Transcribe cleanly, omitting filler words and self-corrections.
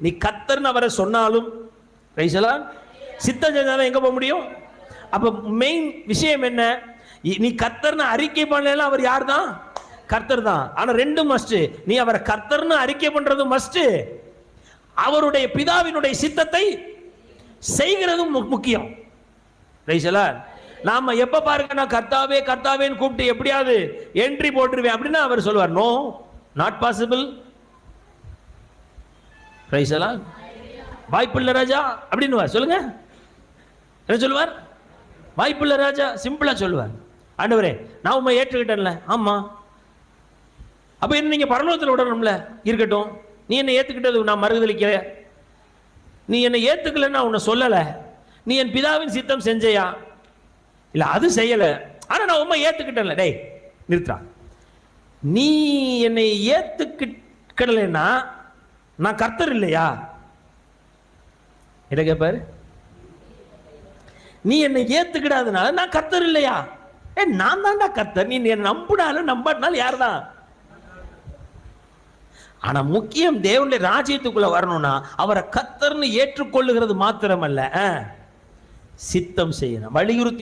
நீ கர்த்தர்னு அவரை சொன்னாலும் சித்தம் செஞ்சாலும் எங்க போக முடியும்? அப்ப மெயின் விஷயம் என்ன? நீ கர்த்தர்னு அறிக்கை பண்ணல, அவர் யார் தான்? கர்த்தர் தான். ஆனா ரெண்டும் மஸ்ட். நீ அவரை கர்த்தர்னு அறிக்கை பண்றது மஸ்ட், அவருடைய பிதாவினுடைய சித்தத்தை செய்கிறதும் முக்கியம். நாம எப்ப பாருங்க, நான் கர்த்தாவே கர்த்தாவேன்னு கூப்பிட்டு எப்படியாவது என்ட்ரி போட்டுருவேன் அப்படின்னா அவர் சொல்லுவார், நோ, நாட் பாசிபிள். வாய்ப்புள்ள ராஜா அப்படின்னு சொல்லுங்க. என்ன சொல்லுவார்? வாய்ப்புள்ள ராஜா. சிம்பிளா சொல்லுவார், ஆண்டவரே நான் உண்மை ஏற்றுக்கிட்டேன்ல. ஆமா, அப்ப என்ன நீங்க பரலோகத்தில் விடணும்ல? இருக்கட்டும், நீ என்னை ஏத்துக்கிட்டது நான் மறுதளிக்கல, நீ என்னை ஏத்துக்கலன்னு உன்னை சொல்லல, நீ என் பிதாவின் சித்தம் செஞ்சையா? இல்ல அது செய்யல, ஆனா நான் உண்மை ஏத்துக்கிட்டேன்ல. டேய் நிறுத்தா, நீ என்னை ஏத்துக்கிடலைன்னா நான் கர்த்தர் இல்லையா? என்ன கேட்பாரு? நீ என்னை ஏத்துக்கிடாதனால நான் கர்த்தர் இல்லையா? நான் தான்டா கர்த்தர். நீ நம்பினாலும் நம்பாட்டினாலும் யார் தான்? ஆனா முக்கியம், தேவனுடைய ராஜ்யத்துக்குள்ள வரணும்னா அவரை கர்த்தர்னு ஏற்றுக்கொள்ளுகிறது மாத்திரமல்ல, சித்தம் செய்யணும். வலியுறுத்தி